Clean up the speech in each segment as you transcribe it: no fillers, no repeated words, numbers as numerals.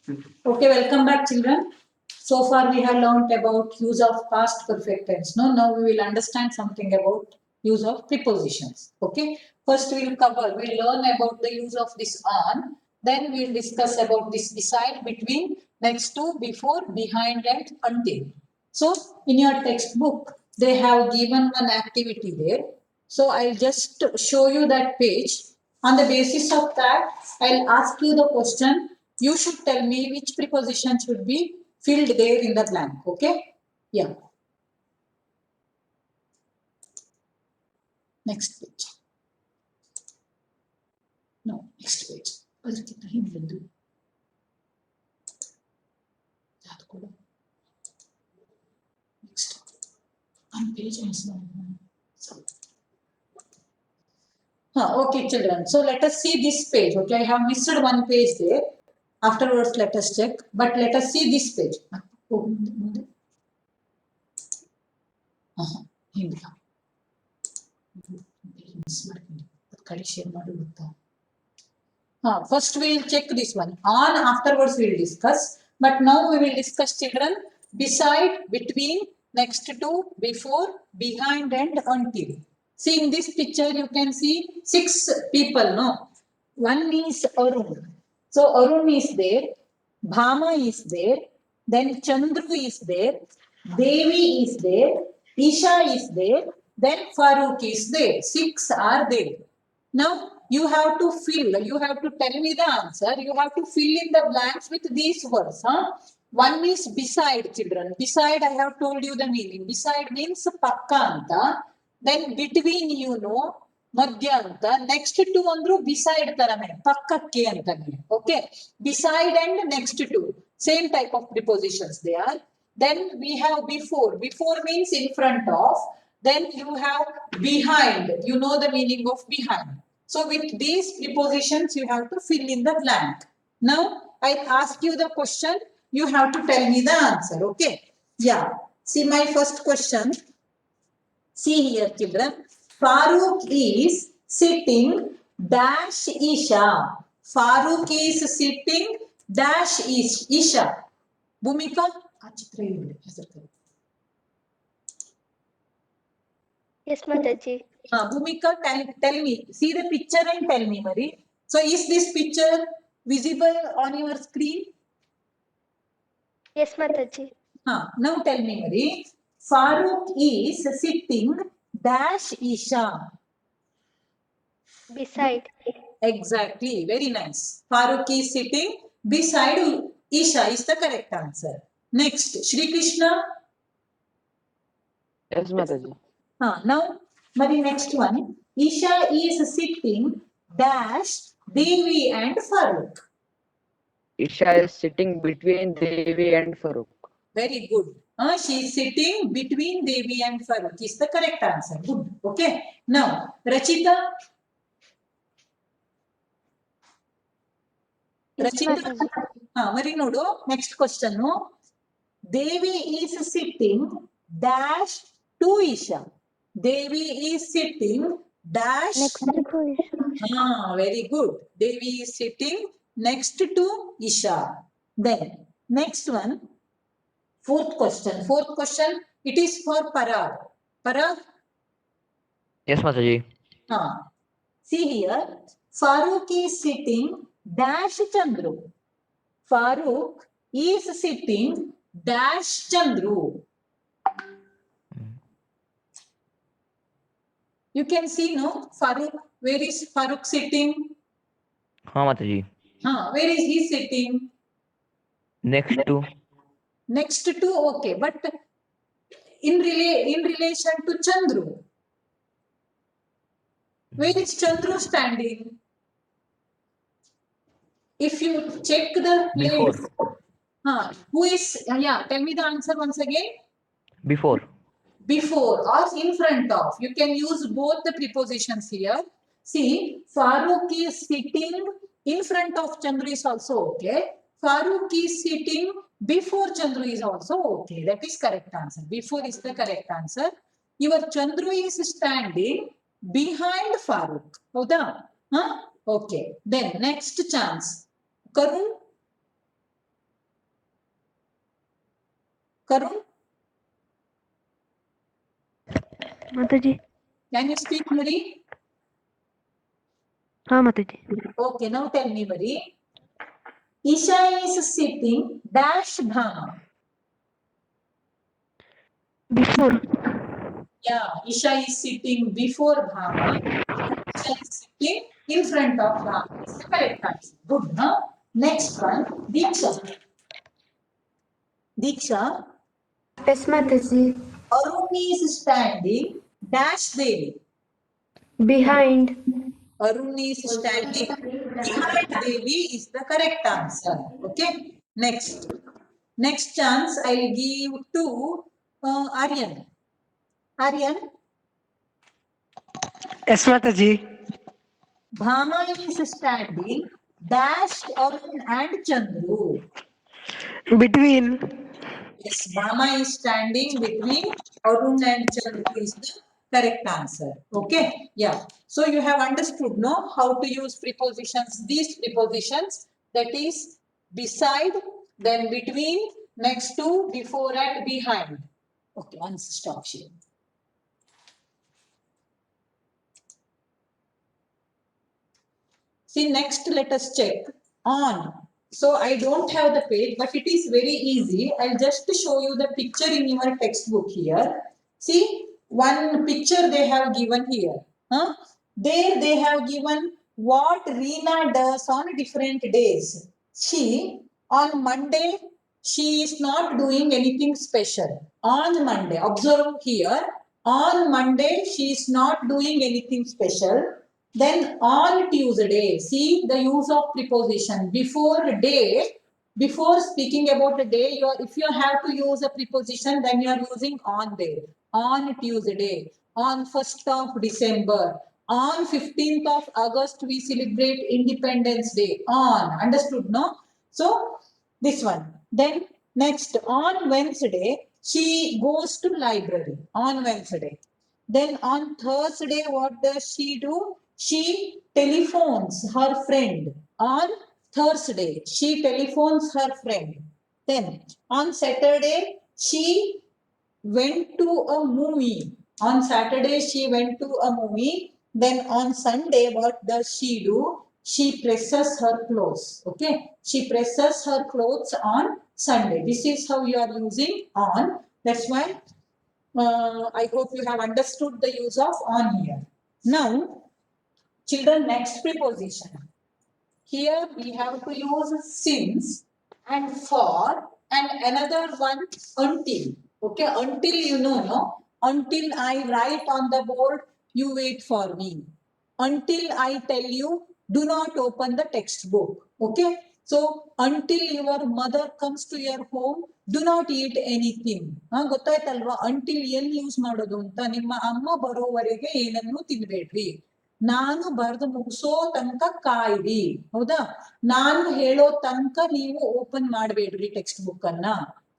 Okay, welcome back, children. So far, we have learned about use of past perfect tense. Now we will understand something about use of prepositions. Okay, first we'll learn about the use of this on. Then we'll discuss about this beside, between, next to, before, behind, and until. So, in your textbook, they have given one activity there. So, I'll just show you that page. On the basis of that, I'll ask you the question. You should tell me which preposition should be filled there in the blank. Okay? Yeah. Next page. No, next page. Next. On page okay, children. So let us see this page. Okay, I have missed one page there. Afterwards, let us check. But let us see this page. First we will check this one. On, afterwards we will discuss. But now we will discuss, children, beside, between, next to, before, behind, and until. See, in this picture you can see 6 people, no? One is Arun. So Arun is there, Bhama is there, then Chandru is there, Devi is there, Isha is there, then Farooq is there. 6 are there. Now you have to you have to tell me the answer. You have to fill in the blanks with these words. One is beside, children. Beside, I have told you the meaning. Beside means pakka anta. Then between, madhya anta. Next to andru beside tarane. Pakkakke antane. Okay. Beside and next to. Same type of prepositions they are. Then we have before. Before means in front of. Then you have behind. You know the meaning of behind. So with these prepositions, you have to fill in the blank. Now, I ask you the question. You have to tell me the answer. Okay. Yeah. See my first question. See here, children. Farooq is sitting dash Isha. Farooq is sitting dash Isha. Bhumika? Yes, Mataji. Bhumika, tell me. See the picture and tell me, Mari. So, is this picture visible on your screen? Yes, Mataji. Now tell me, Mari. Farooq is sitting dash Isha. Beside. Exactly. Very nice. Farooq is sitting beside Isha is the correct answer. Next, Shri Krishna. Yes, Mataji. Now, Mari, next one. Isha is sitting dash Devi and Farooq. Isha is sitting between Devi and Farooq. Very good. She is sitting between Devi and Farooq is the correct answer. Good. Okay. Now, Rachita. Rachita. Mari nodu. Next question. No. Devi is sitting dash to Isha. Devi is sitting dash Next to Isha. Very good. Devi is sitting next to Isha. Then next one. Fourth question. It is for Parag. Parag. Yes, Mataji. See here. Farooq is sitting dash Chandru. Farooq is sitting dash Chandru. You can see, no? Farooq. Where is Farooq sitting? Mataji. Where is he sitting? Next to. Next to, okay. But in relation to Chandru. Where is Chandru standing? If you check the place, Before. who is, tell me the answer once again. Before. Before or in front of. You can use both the prepositions here. See, Farooq is sitting in front of Chandru is also okay. Farooq is sitting before Chandru is also okay. That is correct answer. Before is the correct answer. Your Chandru is standing behind Farooq. Okay. Then next chance. Karun. Karun, Mataji. can you speak Hari? Ha, Mataji. Okay, now tell me Hari. Isha is sitting dash Bhama. Before. Yeah, Isha is sitting before Bhama. Isha is sitting in front of Bhama. It's the correct answer. Good, huh? Next one, Diksha. Diksha, Yes, Mataji. Arun is standing dash Devi. Behind. Arun is standing behind Devi is the correct answer. Okay. Next. Next chance I'll give to Aryan. Aryan, Yes, Mataji. Bhama is standing dash Arun and Chandru. Between. Yes, Bhama is standing between Arun and Chandru is the correct answer. Okay. Yeah. So you have understood, no, how to use prepositions. These prepositions, that is beside, then between, next to, before and behind. Okay, once stop sharing. See, next let us check on. So I don't have the page, but it is very easy. I'll just show you the picture in your textbook here. See, one picture they have given here. Huh? There they have given what Reena does on different days. She, on Monday, she is not doing anything special. On Monday, observe here, on Monday, she is not doing anything special. Then on Tuesday, see the use of preposition before day. Before speaking about a day, if you have to use a preposition, then you are using on there. On Tuesday, on 1st of December, on 15th of August, we celebrate Independence Day. On, understood, no? So, this one. Then next, on Wednesday, she goes to library. On Wednesday. Then on Thursday, what does she do? She telephones her friend. On Thursday, she telephones her friend. Then on Saturday, she went to a movie. On Saturday, she went to a movie. Then on Sunday, what does she do? She presses her clothes. Okay. She presses her clothes on Sunday. This is how you are using on. That's why I hope you have understood the use of on here. Now, children, next preposition. Here we have to use since and for and another one until. Okay, until you know, no? Until I write on the board, you wait for me. Until I tell you, do not open the textbook. Okay, so until your mother comes to your home, do not eat anything. ಗೊತ್ತಾಯ್ತಲ್ವಾ until ಎಲ್ಲಿ use ಮಾಡೋದು ಅಂತ ನಿಮ್ಮ ಅಮ್ಮ ಬರೋವರೆಗೆ ಏನನ್ನು ತಿನ್ಬೇಡ್ರಿ ನಾನು ಬರೆದು ಮುಗಿಸೋ ತನಕ ಕಾಯಿರಿ ಹೌದಾ ನಾನು ಹೇಳೋ ತನಕ ನೀವು ಓಪನ್ ಮಾಡಬೇಡ್ರಿ ಟೆಕ್ಸ್ಟ್ ಬುಕ್ ಅನ್ನ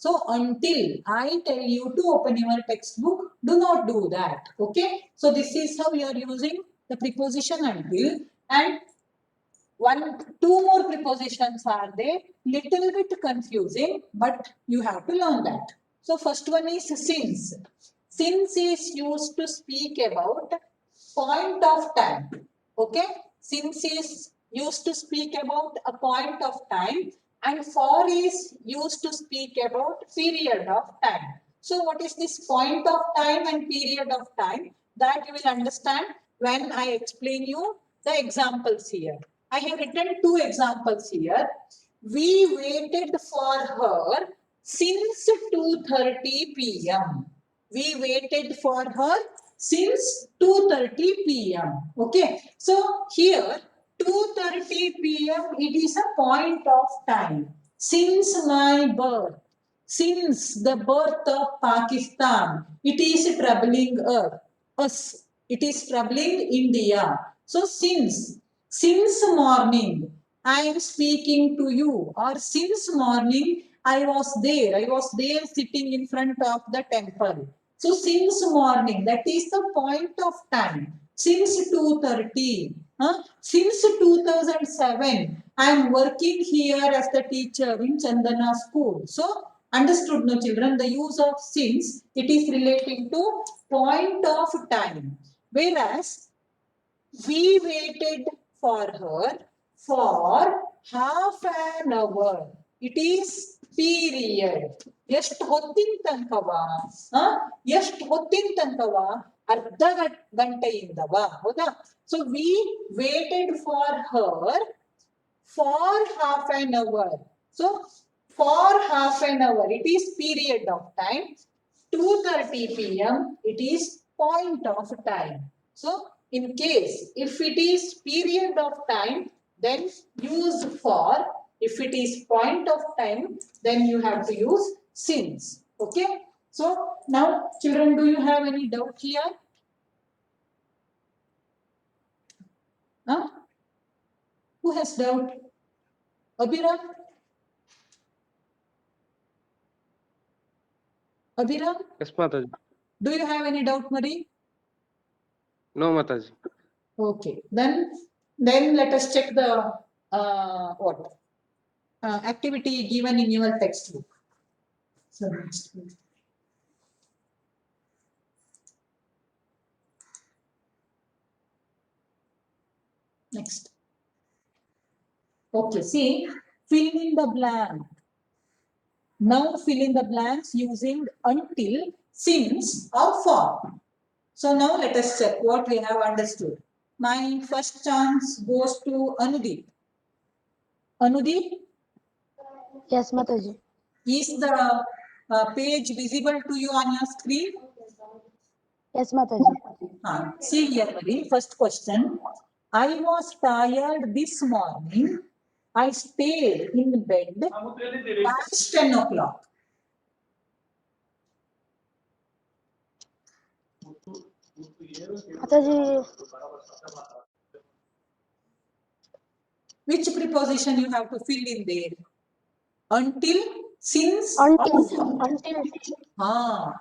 so until I tell you to open your text book do not do that okay so this is how you are using the preposition until and two more prepositions are there little bit confusing but you have to learn that so first one is since is used to speak about point of time okay since is used to speak about a point of time and for is used to speak about period of time so what is this point of time and period of time that you will understand when I explain you the examples here. I have written two examples here. We waited for her since 2:30 p.m. We waited for her since 2:30 p.m. Okay. So here 2:30 p.m. it is a point of time. Since my birth. Since the birth of Pakistan, it is troubling us. It is troubling India. So since morning, I am speaking to you, or since morning, I was there sitting in front of the temple. So since morning, that is the point of time. Since 2:30, since 2007, I am working here as the teacher in Chandana school. So Understood, no children? The use of since, it is relating to point of time. Whereas we waited for her for half an hour. It is period. ಎಷ್ಟು ಹೊತ್ತಿನ ತನಕವಾ ಎಷ್ಟು ಹೊತ್ತಿನ ತನಕವಾ ಅರ್ಧ ಗಂಟೆಯಿಂದವಾ ಹೌದಾ so we weighted for her for half an hour. So for half an hour, it is period of time. 2:30 p.m. it is point of time. So in case if it is period of time, then use for. If it is point of time, then you have to use since. Okay. So now, children, do you have any doubt here? Huh? Who has doubt? Abhiram? Abhiram, Yes, Mataji. do you have any doubt, Marie? No, Mataji. Okay, then let us check the what activity given in your textbook. So next, please. Next. Okay, see, fill in the blank. Now fill in the blanks using until, since, or for. So now let us check what we have understood. My first chance goes to Anudeep. Anudeep, Yes, Mataji. is the page visible to you on your screen? Yes, Mataji. See here, Marie, first question. I was tired this morning. I stayed in bed past 10 o'clock. Mataji, Which preposition you have to fill in there? Until, since, until.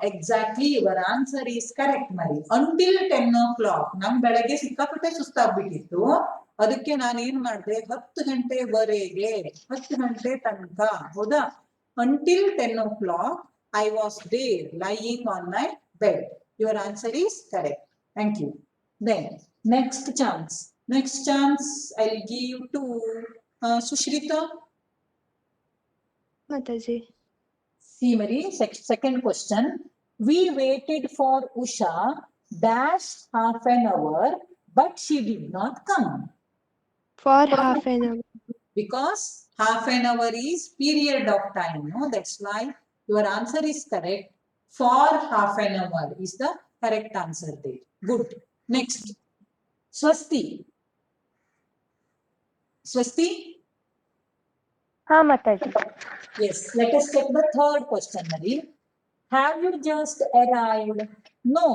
Exactly. Your answer is correct, Marie. Until 10 o'clock. ನಮ್ ಬೆಳಗ್ಗೆ ಸಿಕ್ಕಾಪಟ್ಟೆ ಸುಸ್ತಾಗ್ಬಿಟ್ಟಿತ್ತು ಅದಕ್ಕೆ ನಾನು ಏನ್ ಮಾಡಿದೆ 10 ಗಂಟೆವರೆಗೆ 10 ಗಂಟೆ ತನಕ ಹೌದಾ until 10 o'clock I was there lying on my bed. Your answer is correct. Thank you. Then next chance I'll give to Sushrita. Mataji. See, Marie, second question. We waited for Usha dash half an hour, but she did not come. For half an hour. Because half an hour is period of time, no? That's why your answer is correct. For half an hour is the correct answer there. Good. Next. Swasti. Swasti? Mataji. Yes, let us check the third question, Marie. Have you just arrived? No,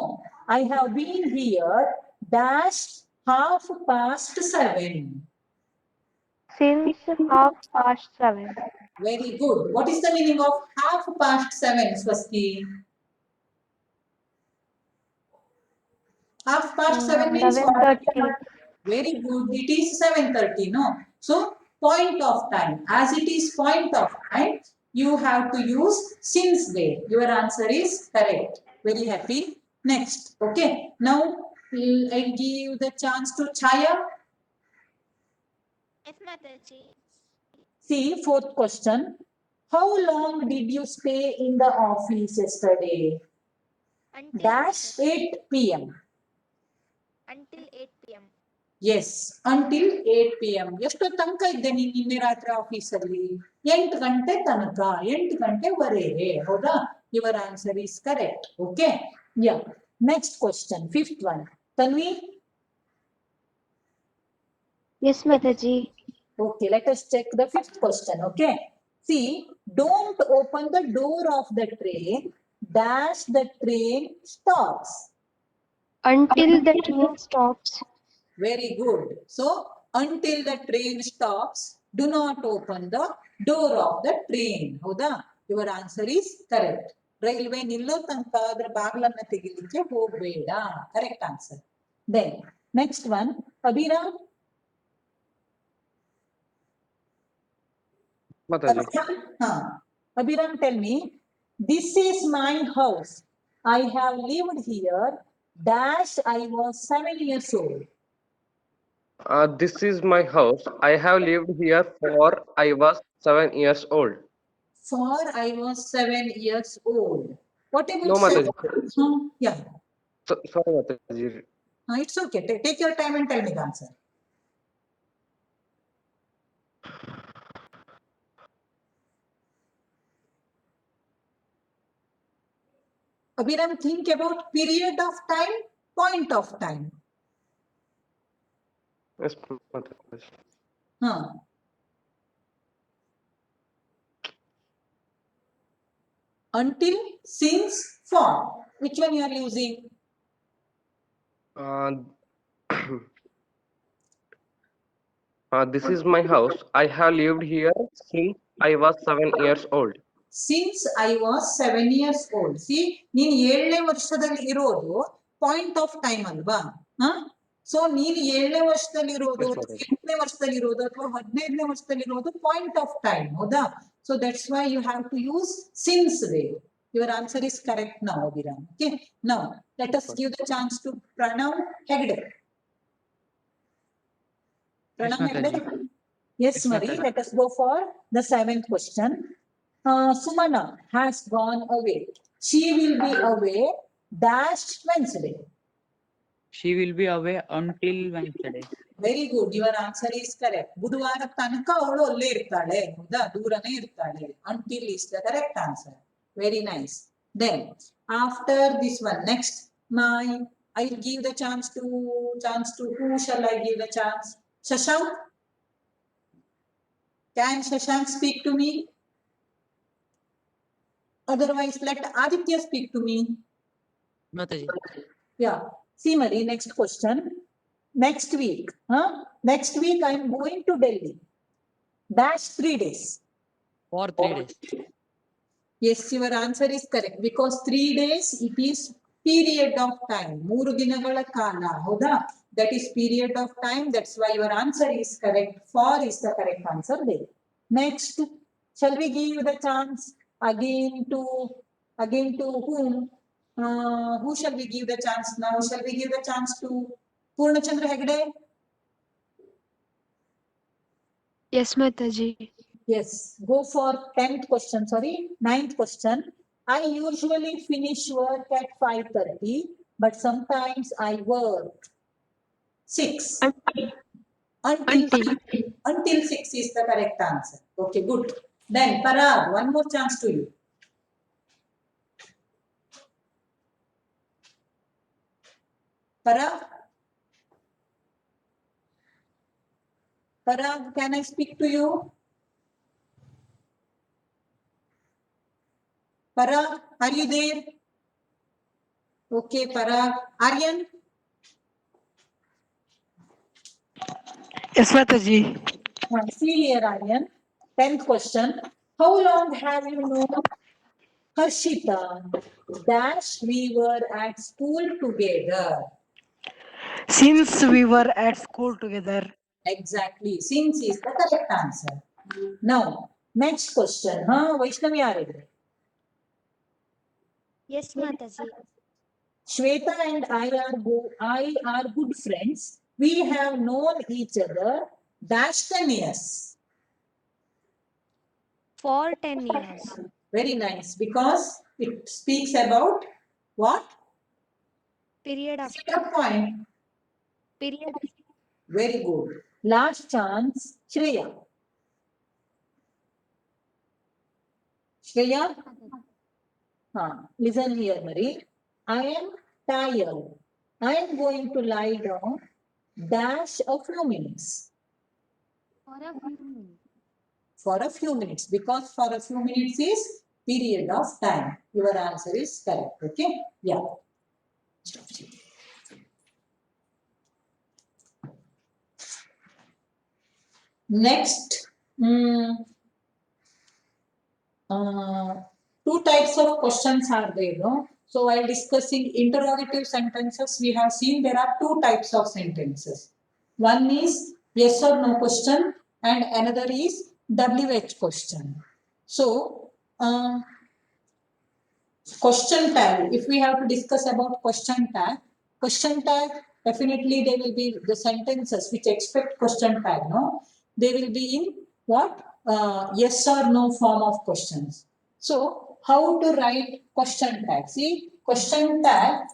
I have been here dash 7:30. Since 7:30. Very good. What is the meaning of 7:30, Swasti? 7:30 means what? 7:30. Very good. It is 7:30, no? So, point of time. As it is point of time, you have to use since there. Your answer is correct. Very happy. Next. Okay. Now, I'll give the chance to Chaya. Yes, Mataji. See, fourth question. How long did you stay in the office yesterday? Until Dash 8 p.m. Until 8 p.m. Yes, until 8 p.m. ಎಷ್ಟು ತನಕ ಇದ್ದೆ ನೀನು ನಿನ್ನೆ ರಾತ್ರಿ ಆಫೀಸಲ್ಲಿ 8 ಗಂಟೆ ತನಕ 8 ಗಂಟೆವರೆಗೆ ಹೌದಾ your answer is correct. Okay, yeah. Next question, fifth one. Tanvi? Yes, Mataji. Okay, let us check the fifth question. Okay, see, don't open the door of the train dash the train stops. Until the train stops. Very good. So, until the train stops, do not open the door of the train. ಹೌದಾ? Your answer is correct. Railway ನಿಲ್ಲೋ ತನಕ ಅದರ ಬಾಗಿಲನ್ನ ತೆಗಿಲಿಕ್ಕೆ ಹೋಗಬೇಡ. Correct answer. Then, next one, Abhiram. Mataji. Abhiram, tell me, this is my house. I have lived here. Dash, I was 7 years old. This is my house. I have lived here for I was 7 years old. For I was 7 years old. What about No, seven? Mataji. Yeah, Sorry, Mataji. it's okay. Take your time and tell me the answer. Abhiram, think about period of time, point of time. Yes, Mataji. Huh. Until, since, for. Which one you are using? Uh, this is my house. I have lived here since I was 7 years old. Since I was 7 years old. See, ನೀನ್ 7ನೇ ವರ್ಷದಲ್ಲಿ ಇರೋದು point of time ಅಲ್ವಾ? So ನೀನ್ 7ನೇ ವರ್ಷದಲ್ಲಿ ಇರೋದು, Yes, Mataji. 8ನೇ ವರ್ಷದಲ್ಲಿ ಇರೋದು ಅಥವಾ 15ನೇ ವರ್ಷದಲ್ಲಿ ಇರೋದು ಪಾಯಿಂಟ್ ಆಫ್ ಟೈಮ್, ಹೌದಾ? So that's why you have to use since way. Your answer is correct now, Abhiram. Okay. Now, let us give the chance to Pranav Hegde. Pranav Hegde? Yes, Marie. Let us go for the 7th question. Sumana has gone away. She will be away dash Wednesday. She will be away until Wednesday. Very good. Your answer is correct. ಬುಧವಾರ ತನಕ ಅವಳು ಅಲ್ಲೇ ಇರ್ತಾಳೆ, ಹೌದಾ? ದೂರನೇ ಇರ್ತಾಳೆ. Until is the correct answer. Very nice. Then after this one, next, I will give the chance to who shall I give the chance? Shashank. Can Shashank speak to me? Otherwise, let Aditya speak to me. Mataji. Yeah. See, Marie, next question. Next week. Next week, I am going to Delhi. Dash 3 days. For 3 days. Yes, your answer is correct. Because 3 days, it is period of time. 3 ದಿನಗಳ ಕಾಲ, ಹೌದಾ? That is period of time. That's why your answer is correct. For is the correct answer there. Next, shall we give you the chance again to whom? Who shall we give the chance now? Shall we give the chance to Purnachandra Hegde? Yes, Mataji. Yes, go for 10th question, 9th question. I usually finish work at 5:30, but sometimes I work 6. Until 6 is the correct answer. Okay, good. Then Parag, one more chance to you. Parag, can I speak to you? Parag, are you there? Okay, Parag. Aryan? Yes, Mataji. See here, Aryan. 10th question. How long have you known Harshita? Dash, we were at school together. Since we were at school together. Exactly. Since is the correct answer. Now, next question. Vaishnavi are there? Yes, Mataji. Shweta and I are good friends. We have known each other dash 10 years. For 10 years. Very nice, because it speaks about what? Period of Set a point. period. Very good. Last chance, Shreya. Shreya? Listen here, Marie. I am tired. I am going to lie down dash a few minutes. For a few minutes, because for a few minutes is period of time. Your answer is correct. Okay? Yeah. Next, 2 types of questions are there, no? So while discussing interrogative sentences, we have seen there are 2 types of sentences. One is yes or no question and another is WH question. So question tag. If we have to discuss about question tag, definitely they will be the sentences which expect question tag, no? They will be in what? Yes or no form of questions. So, how to write question tag? See, question tag,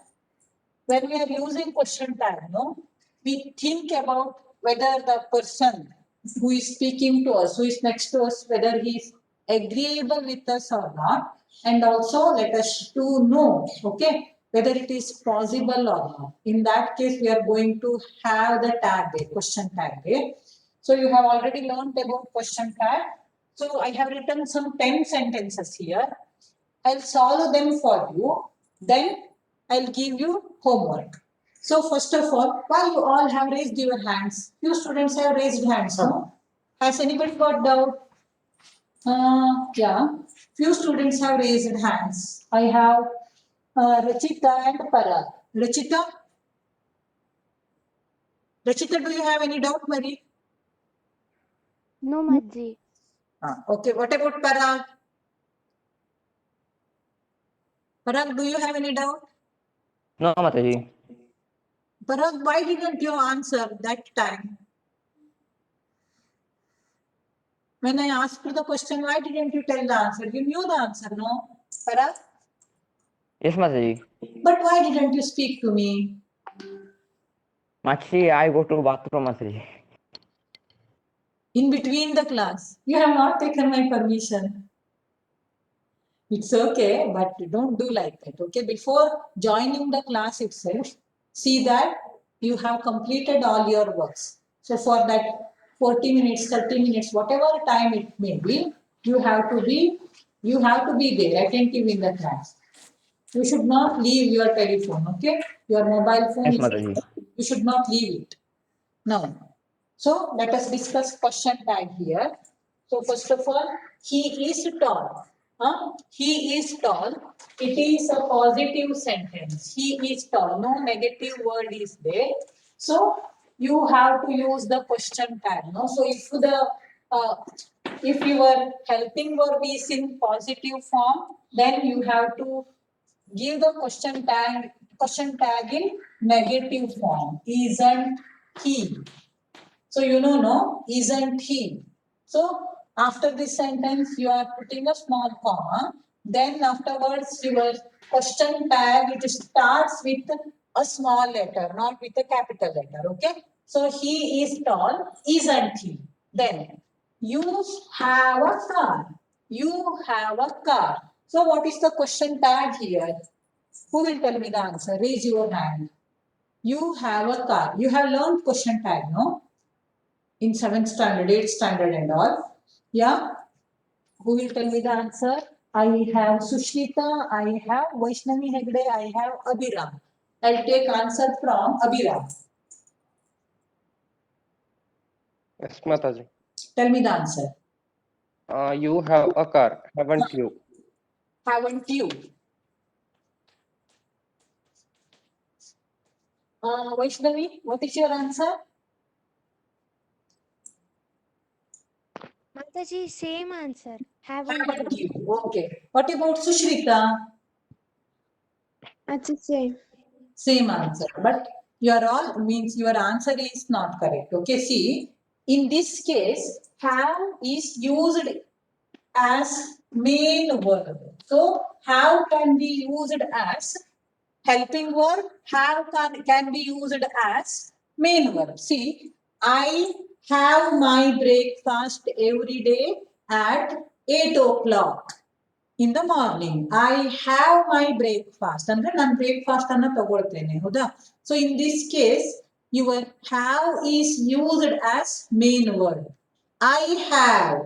when we are using question tag, no, we think about whether the person who is speaking to us, who is next to us, whether he is agreeable with us or not, and also let us to know, okay, whether it is possible or not. In that case, we are going to have the tag there, question tag there. So you have already learned about question tag. So I have written some 10 sentences here. I'll solve them for you. Then I'll give you homework. So first of all, why you all have raised your hands? Few students have raised hands, no? Has anybody got doubt? Yeah, few students have raised hands. I have Rachita and Parag. Rachita? Rachita, do you have any doubt, Marie? No, Mataji. Okay, what about Parag? Parag, do you have any doubt? No, Mataji. Parag, why didn't you answer that time? When I asked you the question, why didn't you tell the answer? You knew the answer, no? Parag? Yes, Mataji. But why didn't you speak to me? Mataji, I go to bathroom, Mataji. In between the class. You have not taken my permission. It's okay, but don't do like that. Okay, before joining the class itself, see that you have completed all your works. So for that 40 minutes, 30 minutes, whatever time it may be, you have to be there, attentive in the class. You should not leave your telephone, okay? Your mobile phone, Yes, Mataji. you should not leave it. Now, so let us discuss question tag here. So first of all, he is tall. He is tall. It is a positive sentence. He is tall. No negative word is there. So you have to use the question tag. No? So if your helping verb is in positive form, then you have to give the question tag in negative form. Isn't he? So you know, no, isn't he? So after this sentence, you are putting a small comma. Then afterwards, your question tag, it starts with a small letter, not with a capital letter, okay? So he is tall, isn't he? Then you have a car. You have a car. So what is the question tag here? Who will tell me the answer? Raise your hand. You have a car. You have learned question tag, no? In 7th standard, 8th standard and all. Yeah? Who will tell me the answer? I have Sushrita, I have Vaishnavi Hegde, I have Abhiram. I'll take answer from Abhiram. Yes, Mataji. Tell me the answer. You have a car, haven't you? Haven't you? Vaishnavi, what is your answer? Mataji, same answer. Haven't Haven't you? you? Okay. What about Sushrita? That's the same. Same answer. But your all means your answer is not correct. Okay, see, in this case, have is used as main verb. So, have can be used as helping verb, have can be used as main verb. See, I have my breakfast every day at 8 o'clock. In the morning, I have my breakfast. ಅಂದ್ರೆ ನಾನು breakfast ಅನ್ನ ತಗೊಳ್ತೇನೆ ಹೌದಾ? So in this case, your have is used as main word. I have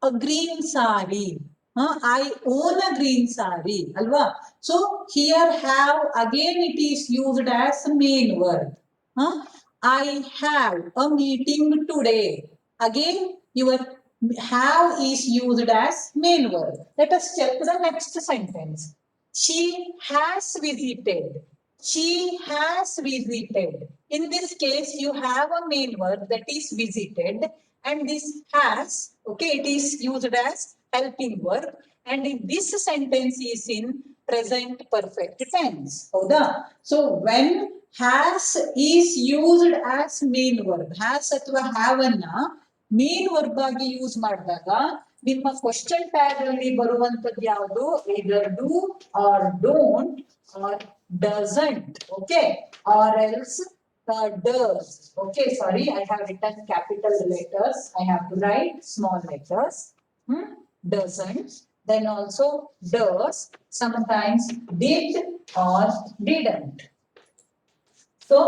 a green sari. I own a green sari. Alva? So here have again it is used as main word. I have a meeting today. Again, your have is used as main verb. Let us check the next sentence. She has visited. She has visited. In this case, you have a main verb that is visited and this has, okay, it is used as helping verb, and in this sentence is in present perfect tense. Howda? So when has is used as main verb, has ಅಥವಾ have ಅನ್ನ main verb ಆಗಿ use ಮಾಡಿದಾಗ ನಿಮ್ಮ question tag ಅಲ್ಲಿ ಬರುವಂತದ್ದು ಯಾವುದು? either do or don't or doesn't, okay, or else does. Okay, sorry, I have written capital letters. I have to write small letters. Doesn't. Then also does. Sometimes did or didn't. So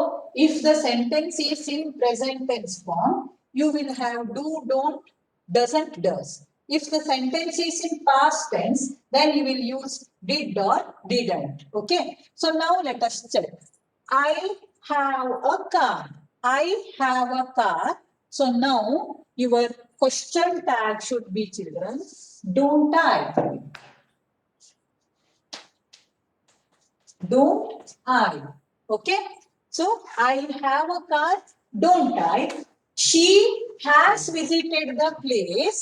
if the sentence is in present tense form, you will have do, don't, doesn't, does. If the sentence is in past tense, then you will use did or didn't. Okay. So now let us check. I have a car. I have a car. So now your question tag should be, children, don't I? Don't I? Okay. So I have a car, don't I? She has visited the place,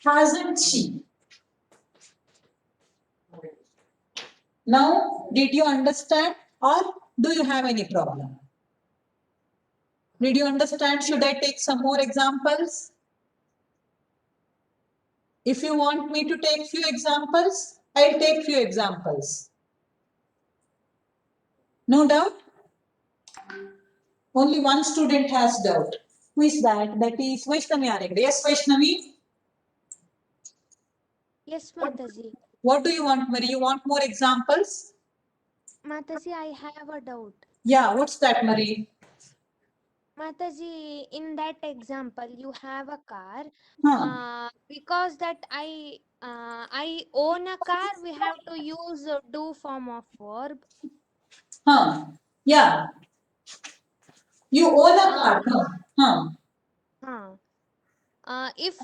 hasn't she? Now, did you understand or do you have any problem? Did you understand? Should I take some more examples? If you want me to take few examples, I'll take few examples. No doubt? Only one student has doubt. Who is that? That is Vaishnavi Aregde. Yes, Vaishnavi? Yes, Mataji. What do you want, Marie? You want more examples? Mataji, I have a doubt. Yeah, what's that, Marie? Mataji, in that example, you have a car. Because that I own a car, we have to use do form of verb. Yeah. You own a car. If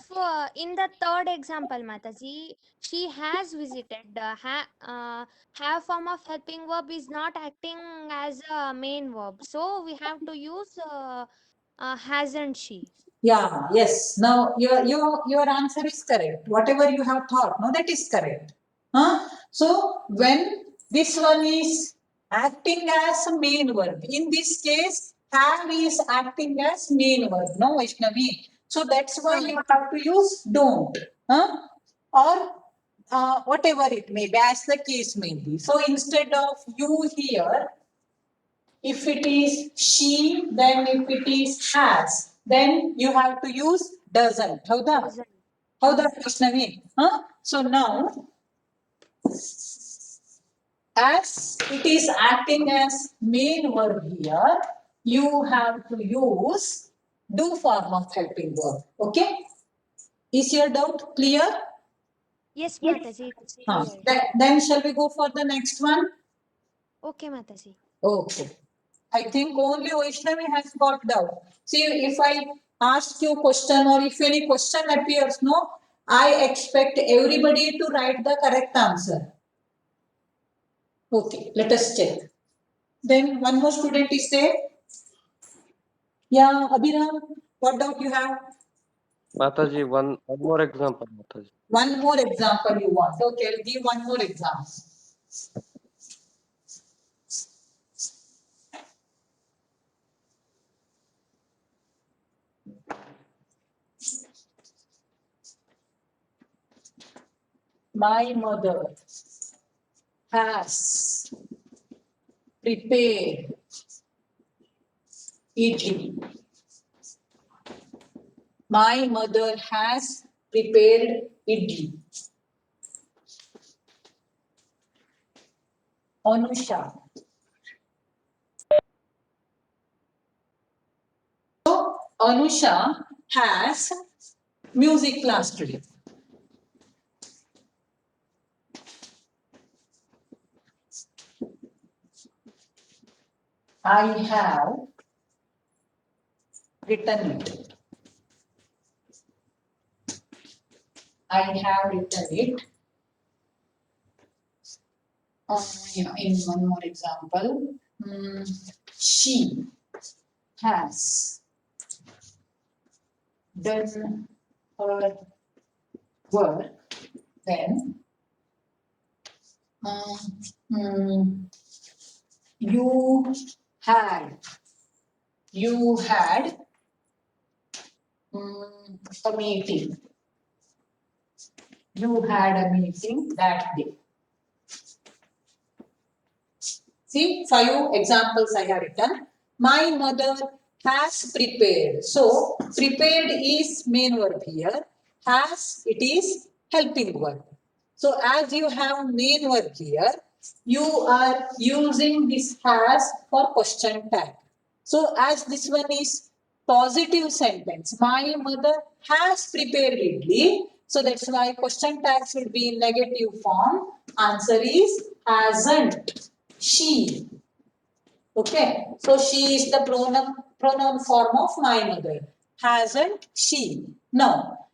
in the third example, Mataji, she has visited, have form of helping verb is not acting as a main verb, so we have to use hasn't she. Yeah, yes. Now your answer is correct. Whatever you have thought, no, that is correct. So when this one is acting as a main verb, in this case, have is acting as main verb, no, Vaishnavi. So that's why you have to use don't, or whatever it may be, as the case may be. So instead of you here, if it is she, then if it is has, then you have to use doesn't. Doesn't. How the Vaishnavi? So now, as it is acting as main verb here, you have to use do form of helping verb. Okay? Is your doubt clear? Yes, Mataji, it's clear. Then shall we go for the next one? Okay, Mataji. Okay. I think only Vaishnavi has got doubt. See, if I ask you question or if any question appears, no, I expect everybody to write the correct answer. Okay, let us check. Then one more student is there. Yeah, Abhiram, what doubt you have? Mataji, one more example, Mataji. One more example you want. Okay, I'll give one more example. My mother has prepared idli. My mother has prepared idli. Anusha. So Anusha has music class today. I have written it. I have written it. In one more example, she has done her work, then you had a meeting. You had a meeting that day. See, 5 examples I have written. My mother has prepared. So, prepared is main verb here. Has, it is helping verb. So, as you have main verb here, you are using this has for question tag. So, as this one is positive sentence, my mother has prepared idli. So, that's why question tag should be in negative form. Answer is hasn't. She. Okay, so she is the pronoun form of my mother. Hasn't she? Now,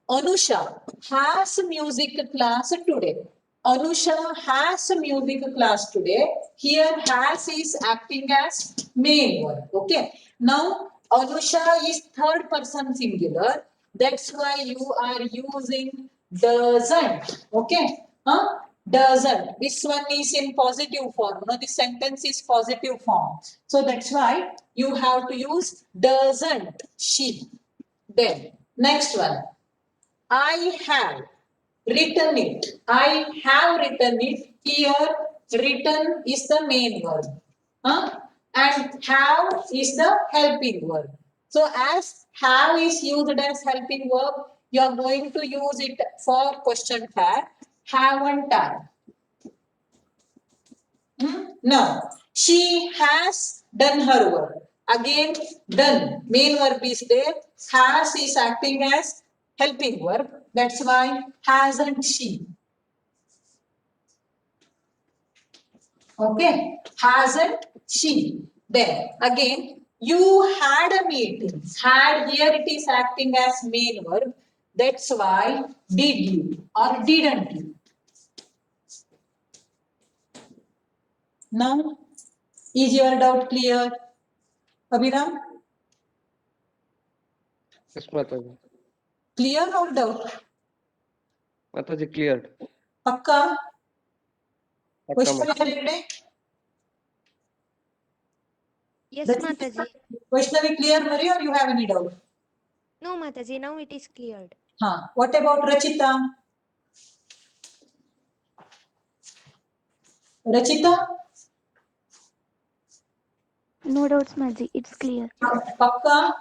Anusha has music class today. Anusha has music class today. Here, has is acting as main verb. Okay. Now, Anusha is third person singular. That's why you are using doesn't. Okay. Huh? Doesn't. This one is in positive form. No, this sentence is positive form. So that's why you have to use doesn't she. Then, next one. I have written it. I have written it. Here, written is the main verb. And have is the helping verb. So, as have is used as helping verb, you are going to use it for question tag. Haven't I? No. She has done her work. Again, done. Main verb is there. Has is acting as helping verb. That's why hasn't she. Okay. Hasn't she. Then again, you had a meeting. Had here it is acting as main verb. That's why did you or didn't you. Now, is your doubt clear? Abhiram? Yes, Mataji. Clear or doubt? Mataji cleared. Pakka? Pakka, Vaishnavi Heggde? Yes, Rachita? Mataji. Vaishnavi clear, Mari, or you have any doubt? No, Mataji, now it is cleared. What about Rachita? Rachita? No doubts, Maji. It's clear. Pakka?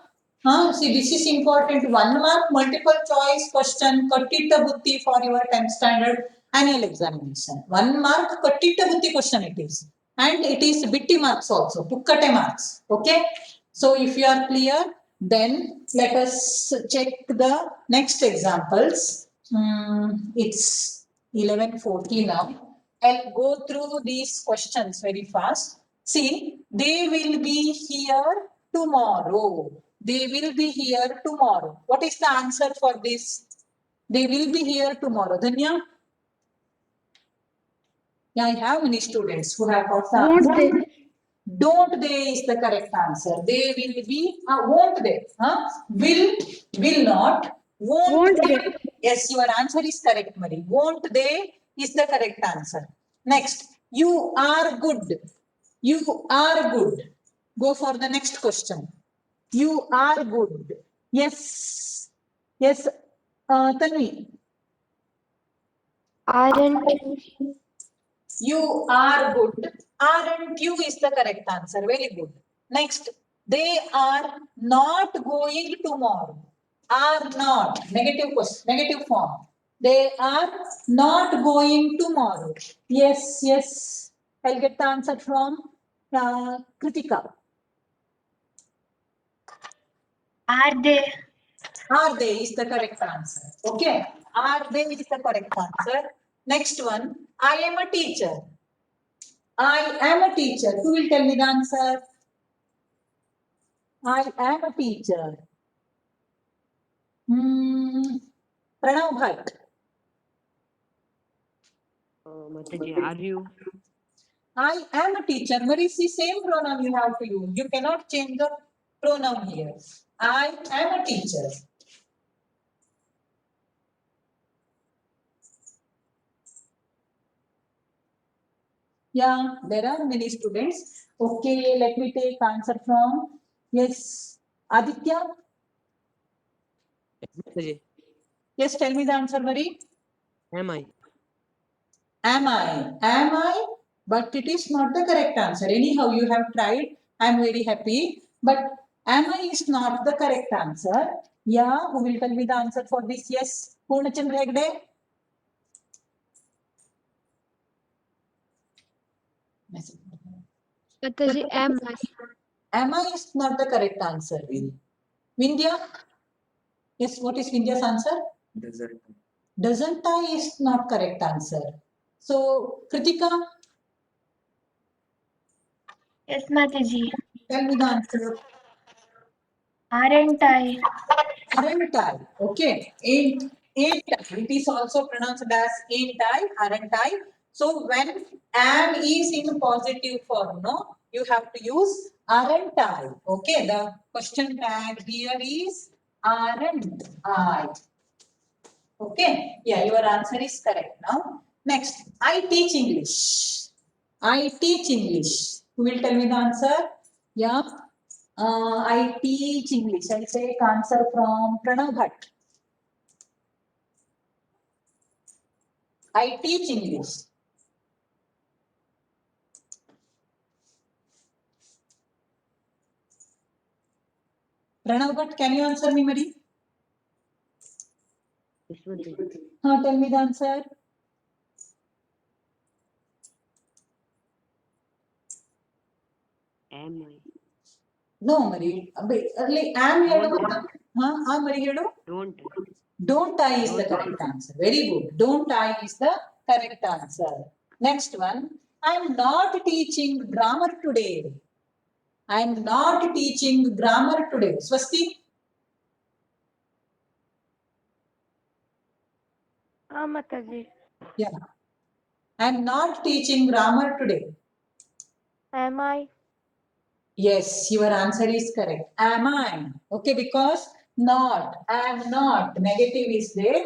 See, this is important. 1 mark multiple choice question. Kattita Butti for your 10th standard annual examination. 1 mark Kattita Butti question it is. And it is Bitti marks also. Pukkate marks. Okay. So, if you are clear, then let us check the next examples. It's 11:40 now. I'll go through these questions very fast. See, they will be here tomorrow. They will be here tomorrow. What is the answer for this? They will be here tomorrow. Dhanya? Yeah, I have many students who have got the answer. Don't they is the correct answer. They will be, won't they? Will not, won't they? Yes, your answer is correct, Marie. Won't they is the correct answer. Next, you are good. You are good. Go for the next question. You are good. Yes. Yes, Tanvi. Aren't. You are good. Aren't you is the correct answer. Very good. Next, they are not going tomorrow. Are not. Negative question, negative form. They are not going tomorrow. Yes, yes. I'll get the answer from Kritika. Are they? Are they is the correct answer. Okay. Are they is the correct answer. Next one. I am a teacher. I am a teacher. Who will tell me the answer? I am a teacher. Pranav Bhatt. Mataji, are you? I am a teacher. What is the same pronoun you have to use? You cannot change the pronoun here. I am a teacher. Yeah, there are many students. Okay, let me take answer from, yes, Aditya. Mataji, Yes, tell me the answer, Mari. am I? Am I? Am I? But it is not the correct answer. Anyhow, you have tried. I am very happy. But am I is not the correct answer. Yeah, who will tell me the answer for this? Yes, Purnachandra Hegde. Mataji, am I? Am I is not the correct answer. Vindhya? Yes, what is Vindhya's answer? Doesn't I is not correct answer. So, Kritika, Yes, Mataji. tell me the answer. Aren't I? Aren't I? Okay. Ain't I? It is also pronounced as ain't I, aren't I? So when am is in positive form, no, you have to use aren't I. Okay. The question tag here is aren't I. Okay. Yeah, your answer is correct now. Next, I teach English. I teach English. Who will tell me the answer? Yeah. I teach English. I'll take answer from Pranav Bhatt. I teach English. Pranav Bhatt, can you answer me, Mari? Yes, Mataji. Tell me the answer. Am I? No, Mari. Early am ಹೇಳು. Mari ಹೇಳು. Don't. Don't I is the correct answer. Very good. Don't I is the correct answer. Next one. I'm not teaching grammar today. I'm not teaching grammar today. Swasti. Mataji. Yeah. I'm not teaching grammar today. Am I? Yes, your answer is correct. Am I? Okay, because not, am not, negative is there.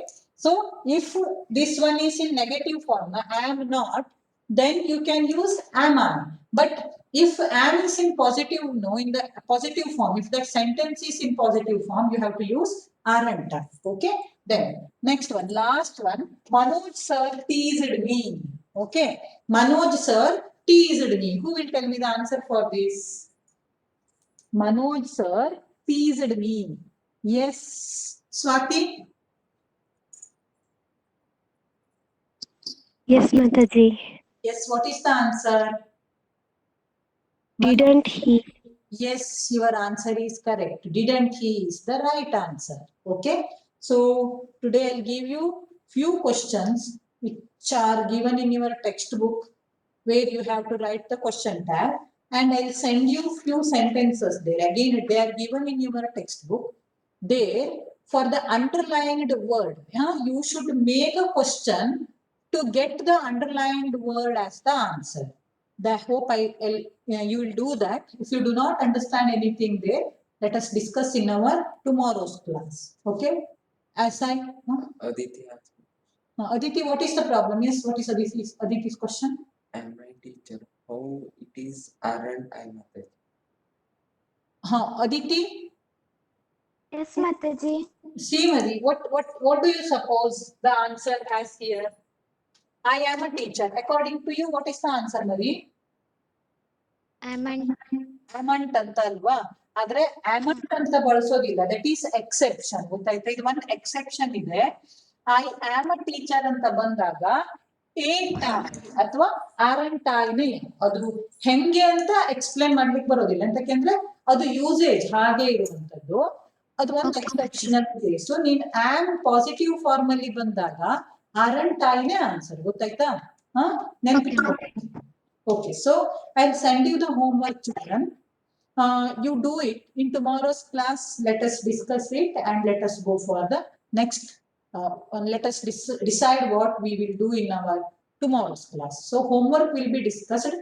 So if this one is in negative form, am not, then you can use am I. But if am is in positive, no, in the positive form, if that sentence is in positive form, you have to use aren't I. Okay, then next one, last one. Manoj sir teased me. Okay, Manoj sir teased me. Who will tell me the answer for this? Manoj sir teased me. Yes, Swati. Yes, Mataji. Yes, what is the answer? Didn't he? Yes, your answer is correct. Didn't he is the right answer. Okay. So today I'll give you few questions which are given in your textbook where you have to write the question tag, and I'll send you few sentences there. Again, they are given in your textbook. There, for the underlined word, you should make a question to get the underlined word as the answer. I hope you will do that. If you do not understand anything there, let us discuss in our tomorrow's class. Okay? As I, Aditi, what is the problem? Yes, what is Aditi's question? Am I teacher? How it is aren't I method? Aditi, Yes, Mataji. see, Mari, what do you suppose the answer has here? I am a teacher. According to you, what is the answer, Mari? Amant. Amant ಅಂತ ಅಲ್ವಾ? ಆದ್ರೆ amant ಅಂತ ಬಳಸೋದಿಲ್ಲ. That is exception. ಗೊತ್ತಾಯ್ತಾ? ಇದು ಒಂದು exception ಇದೆ. I am a teacher ಅಂತ ಬಂದಾಗ ain't I ಅಥವಾ aren't I ನೇ ಅದು ಹೆಂಗೆ ಅಂತ ಎಕ್ಸ್ಪ್ಲೈನ್ ಮಾಡ್ಲಿಕ್ಕೆ ಬರೋದಿಲ್ಲ. ಅಂತಕೆಂದ್ರೆ ಅದು ಯೂಸೇಜ್ ಹಾಗೆ ಇರುವಂತದ್ದು. ಅದು ಒಂದು ಎಕ್ಸೆಪ್ಷನಲ್ ಕೇಸ್. ನೀನ್ ಆಮ್ ಪಾಸಿಟಿವ್ ಫಾರ್ಮ್ ಅಲ್ಲಿ ಬಂದಾಗ aren't I ನೇ ಆನ್ಸರ್. ಗೊತ್ತಾಯ್ತಾ? ನೆನಪಿಟ್ಕೊ. Okay, so I'll send you the homework, children. You do it in tomorrow's class. Let us discuss it and let us go for the next. Let us decide what we will do in our tomorrow's class. So homework will be discussed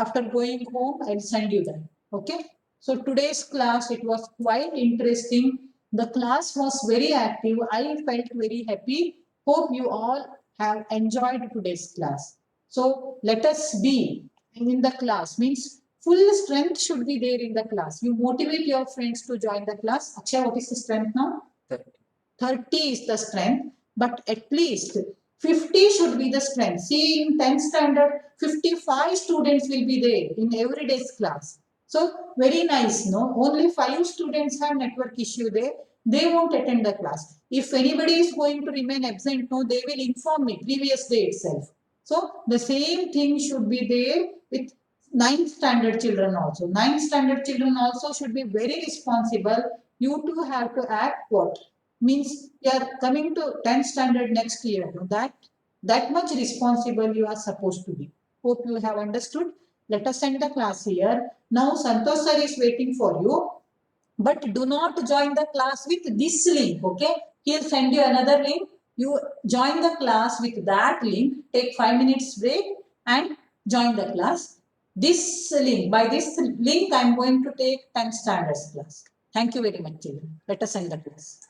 after going home. I'll send you that. Okay. So today's class, it was quite interesting. The class was very active. I felt very happy. Hope you all have enjoyed today's class. So let us be in the class, means full strength should be there in the class. You motivate your friends to join the class. Akshay, what is the strength now? 30. 30 is the strength, but at least 50 should be the strength. See, in 10th standard, 55 students will be there in every day's class. So very nice, no? Only 5 students have network issue there. They won't attend the class. If anybody is going to remain absent, no, they will inform me previous day itself. So the same thing should be there with 9th standard children also. 9th standard children also should be very responsible. You too have to act what? Means you are coming to 10th standard next year. That much responsible you are supposed to be. Hope you have understood. Let us end the class here. Now Santosh sir is waiting for you. But do not join the class with this link, okay? He'll send you another link. You join the class with that link, take 5 minutes break and join the class. This link, by this link, I am going to take 10th standards class. Thank you very much, children. Let us end the class.